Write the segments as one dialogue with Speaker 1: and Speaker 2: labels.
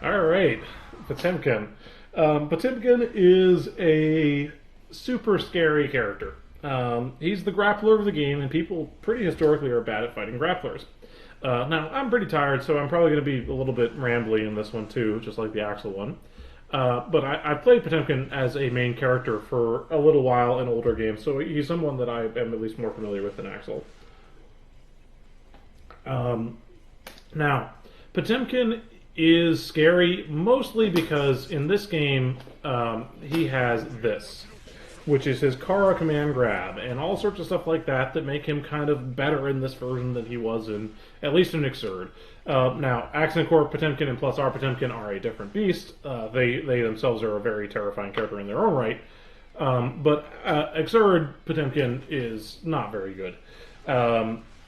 Speaker 1: All right, Potemkin. Potemkin is a super scary character. He's the grappler of the game, and people pretty historically are bad at fighting grapplers. Now, I'm pretty tired, so I'm probably going to be a little bit rambly in this one too, just like the Axel one. But I played Potemkin as a main character for a little while in older games, so he's someone that I am at least more familiar with than Axel. Now, Potemkin is scary mostly because in this game he has this, which is his Kara command grab, and all sorts of stuff like that that make him kind of better in this version than he was in, at least in Ixurd. Now, Accent Core Potemkin and Plus R Potemkin are a different beast. They themselves are a very terrifying character in their own right. But Ixurd Potemkin is not very good.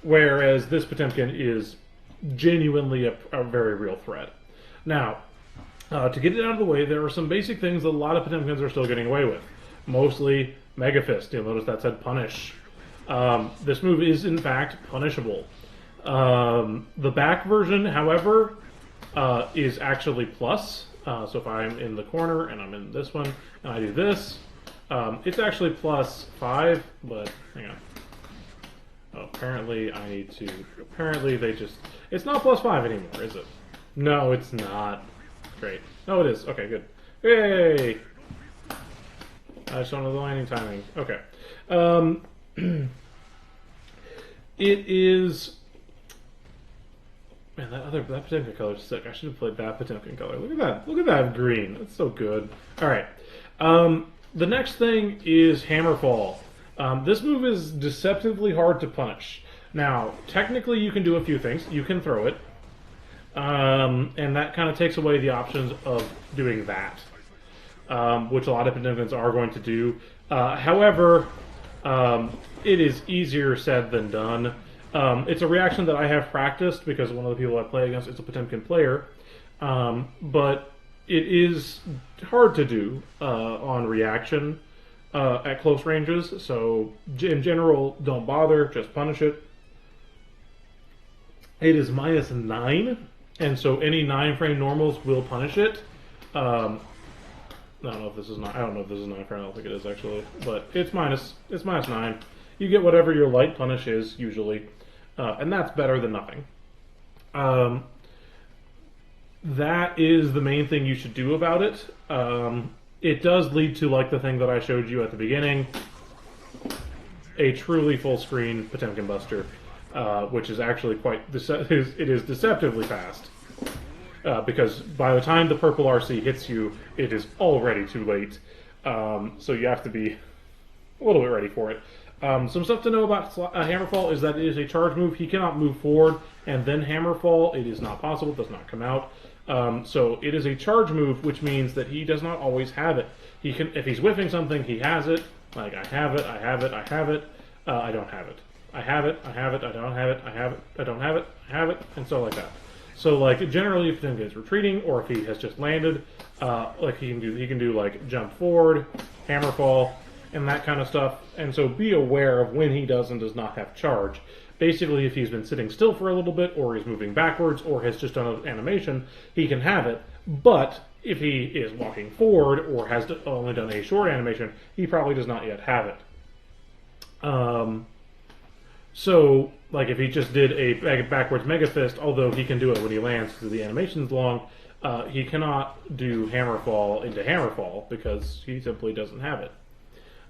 Speaker 1: Whereas this Potemkin is genuinely a very real threat. Now, to get it out of the way, there are some basic things that a lot of Potemkins are still getting away with. Mostly Mega Fist. You'll notice that said punish. This move is in fact punishable. The back version, however, is actually plus. So if I'm in the corner and I'm in this one and I do this, it's actually plus 5. But hang on. Oh, apparently I need to. Apparently they just. It's not plus 5 anymore, is it? No, it's not. Great. No, it is. Okay, good. Yay! I just don't know the landing timing. Okay. It is. Man, that Potemkin color is sick. I should have played that Potemkin color. Look at that. Look at that green. That's so good. All right. The next thing is Hammerfall. This move is deceptively hard to punish. Now, technically, you can do a few things. You can throw it, and that kind of takes away the options of doing that. Which a lot of Potemkins are going to do. However, it is easier said than done. It's a reaction that I have practiced because one of the people I play against is a Potemkin player. But it is hard to do on reaction at close ranges. So in general, don't bother. Just punish it. It is -9, and so any 9-frame normals will punish it. I don't know if this is not. I don't know if this is 9 frame. I don't think it is actually, but it's -9. You get whatever your light punish is usually, and that's better than nothing. That is the main thing you should do about it. It does lead to, like the thing that I showed you at the beginning, a truly full screen Potemkin Buster, which is actually quite. It is deceptively fast. Because by the time the purple RC hits you, it is already too late. So you have to be a little bit ready for it. Some stuff to know about Hammerfall is that it is a charge move. He cannot move forward and then Hammerfall. It is not possible. It does not come out. So it is a charge move, which means that he does not always have it. He can, if he's whiffing something, he has it. Like, I have it, I have it, I have it, I don't have it. I have it, I have it, I don't have it, I have it, I don't have it, I have it, and so like that. So, like, generally, if Potemkin is retreating, or if he has just landed, like he can do like jump forward, Hammerfall, and that kind of stuff. And so, be aware of when he does and does not have charge. Basically, if he's been sitting still for a little bit, or he's moving backwards, or has just done an animation, he can have it. But if he is walking forward, or has only done a short animation, he probably does not yet have it. So, like, if he just did a backwards Mega Fist, although he can do it when he lands because the animation's long, he cannot do Hammerfall into Hammerfall because he simply doesn't have it.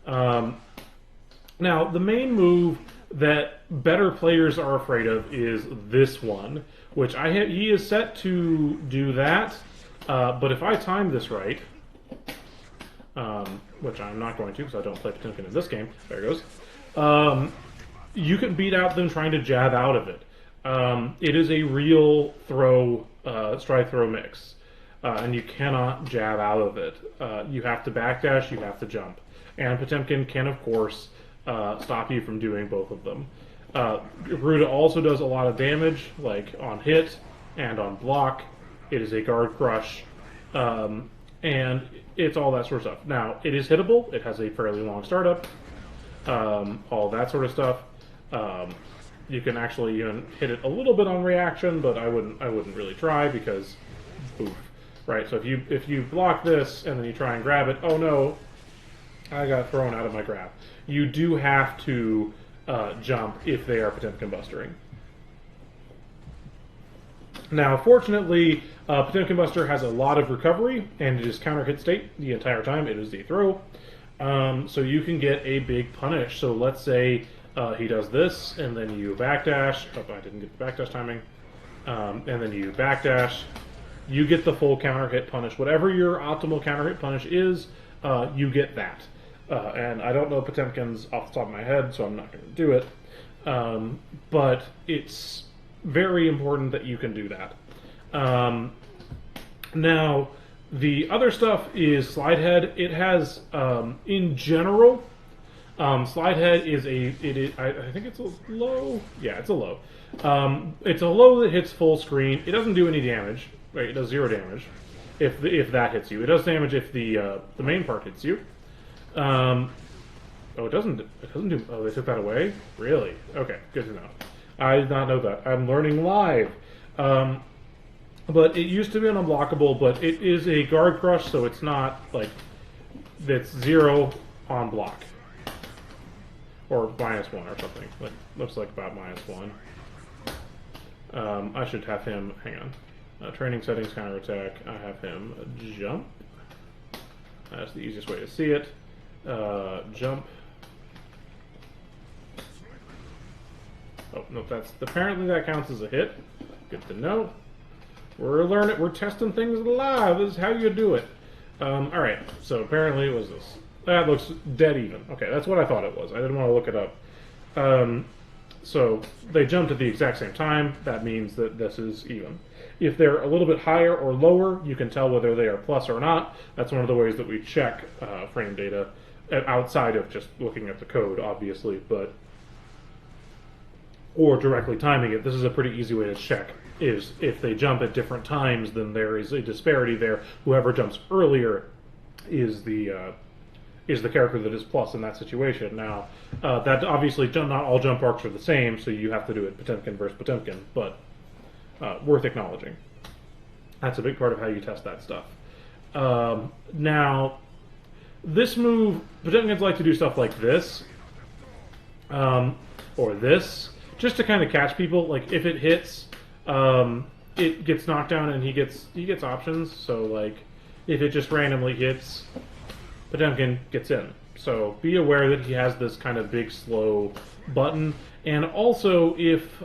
Speaker 1: Now, the main move that better players are afraid of is this one, which he is set to do that, but if I time this right, which I'm not going to because I don't play Potemkin in this game, there it goes, you can beat out them trying to jab out of it. It is a real strike throw mix, and you cannot jab out of it. You have to backdash, you have to jump. And Potemkin can, of course, stop you from doing both of them. Garuda also does a lot of damage, like on hit and on block. It is a guard crush, and it's all that sort of stuff. Now, it is hittable. It has a fairly long startup. All that sort of stuff. You can actually hit it a little bit on reaction, but I wouldn't really try because, oof, right? So if you block this and then you try and grab it, oh no, I got thrown out of my grab. You do have to jump if they are Potemkin bustering. Now, fortunately, Potemkin Buster has a lot of recovery, and it is counter hit state the entire time. It is the throw. So you can get a big punish. So let's say he does this, and then you backdash. Oh, I didn't get the backdash timing. And then you backdash. You get the full counter hit punish. Whatever your optimal counter hit punish is, you get that. And I don't know Potemkin's off the top of my head, so I'm not going to do it. But it's very important that you can do that. Now, the other stuff is slide head. It has, in general, slide head is I think it's a low. Yeah, it's a low. It's a low that hits full screen. It doesn't do any damage. Right, it does 0 damage if that hits you. It does damage if the main part hits you. Oh, it doesn't. It doesn't do. Oh, they took that away. Really? Okay, good to know. I did not know that. I'm learning live. But it used to be an unblockable, but it is a guard crush, so it's not like that's 0 on block or -1 or something. Like looks like about -1. I should have him. Hang on. Training settings, counterattack. I have him jump. That's the easiest way to see it. Jump. Oh no, that's apparently that counts as a hit. Good to know. We're learning. We're testing things live. This is how you do it. All right. So apparently it was this. That looks dead even. Okay, that's what I thought it was. I didn't want to look it up. So they jumped at the exact same time. That means that this is even. If they're a little bit higher or lower, you can tell whether they are plus or not. That's one of the ways that we check frame data outside of just looking at the code, obviously, but or directly timing it. This is a pretty easy way to check. Is if they jump at different times, then there is a disparity there. Whoever jumps earlier is the character that is plus in that situation. Now, that obviously not all jump arcs are the same, so you have to do it Potemkin versus Potemkin, but worth acknowledging. That's a big part of how you test that stuff. Now, this move, Potemkins like to do stuff like this, or this, just to kind of catch people. Like if it hits, it gets knocked down and he gets options. So like if it just randomly hits, Potemkin gets in. So be aware that he has this kind of big slow button, and also if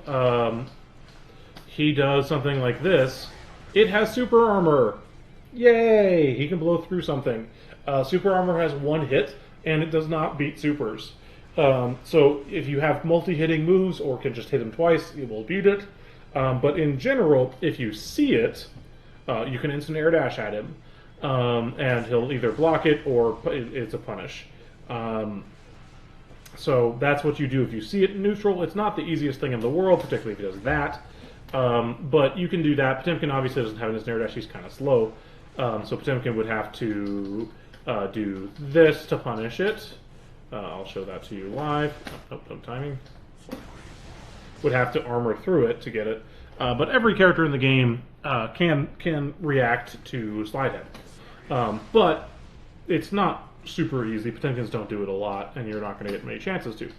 Speaker 1: he does something like this, it has super armor. Yay! He can blow through something. Super armor has 1 hit, and it does not beat supers. So if you have multi-hitting moves or can just hit him twice, it will beat it. But in general, if you see it, you can instant air dash at him, and he'll either block it or it's a punish. So that's what you do if you see it in neutral. It's not the easiest thing in the world, particularly if he does that. But you can do that. Potemkin obviously doesn't have an instant air dash. He's kind of slow. So Potemkin would have to do this to punish it. I'll show that to you live. Oh, no timing. Would have to armor through it to get it. But every character in the game can react to slide head. But it's not super easy. Potemkins don't do it a lot, and you're not going to get many chances to.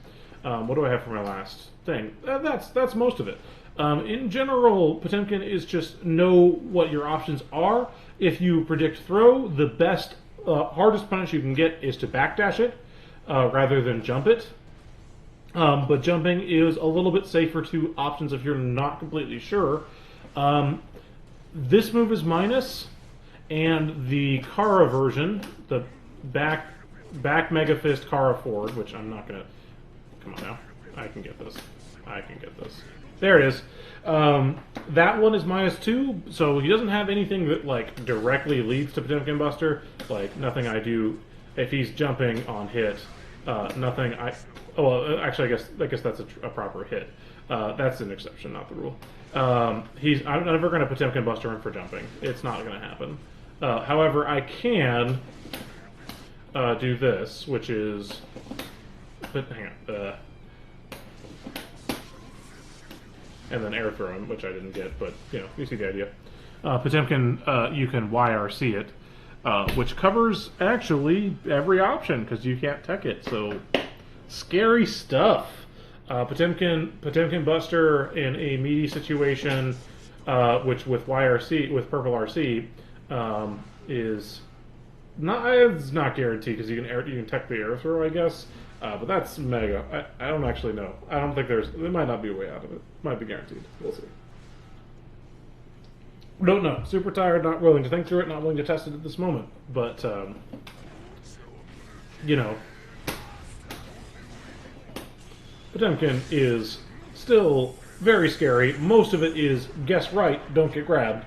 Speaker 1: What do I have for my last thing? That's most of it. In general, Potemkin is just know what your options are. If you predict throw, the best, hardest punish you can get is to backdash it rather than jump it. But jumping is a little bit safer to options if you're not completely sure. This move is minus, and the Kara version, the back Mega Fist Kara forward, which I'm not going to... Come on now. I can get this. I can get this. There it is. That one is -2, so he doesn't have anything that like directly leads to Potemkin Buster. Like nothing I do if he's jumping on hit. Nothing I. Oh, well, actually, I guess that's a proper hit. That's an exception, not the rule. I'm never going to Potemkin Buster him for jumping. It's not going to happen. However, I can do this, which is. But hang on. And then air throw him, which I didn't get, but you know, you see the idea. Potemkin, you can YRC it, which covers actually every option because you can't tech it. So scary stuff. Potemkin Buster in a meaty situation, which with YRC with purple RC is not, it's not guaranteed because you can tech the air throw, I guess. But that's mega. I don't actually know. I don't think there might not be a way out of it. Might be guaranteed. We'll see. Don't know. Super tired, not willing to think through it, not willing to test it at this moment. But, you know, Potemkin is still very scary. Most of it is guess right, don't get grabbed.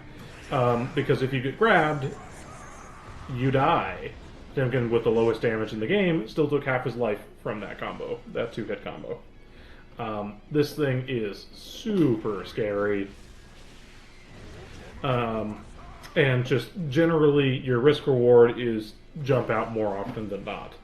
Speaker 1: Because if you get grabbed, you die. Potemkin, with the lowest damage in the game, still took half his life from that combo, that 2-hit combo. This thing is super scary. And just generally, your risk reward is jump out more often than not.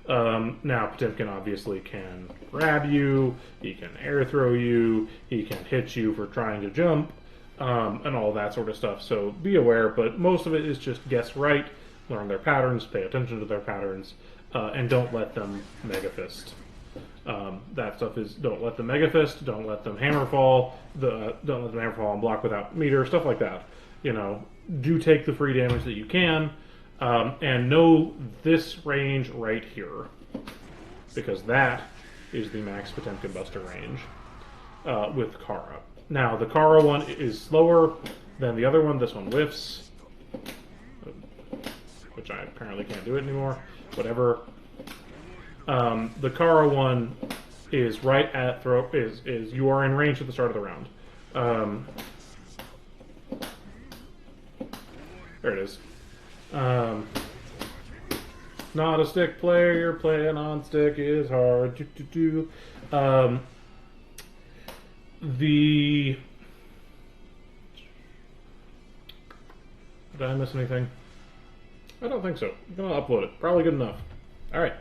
Speaker 1: Now, Potemkin obviously can grab you, he can air throw you, he can hit you for trying to jump, and all that sort of stuff. So be aware, but most of it is just guess right, learn their patterns, pay attention to their patterns, and don't let them Mega Fist. That stuff is, don't let them Mega Fist, don't let them Hammer Fall, don't let them Hammer Fall and block without meter, stuff like that. You know, do take the free damage that you can, and know this range right here, because that is the max Potemkin Buster range with Kara. Now, the Kara one is slower than the other one. This one whiffs, which I apparently can't do it anymore. Whatever. The Kara one is right at throw. Is you are in range at the start of the round. There it is. Not a stick player, playing on stick is hard. Did I miss anything? I don't think so. I'm gonna upload it. Probably good enough. Alright.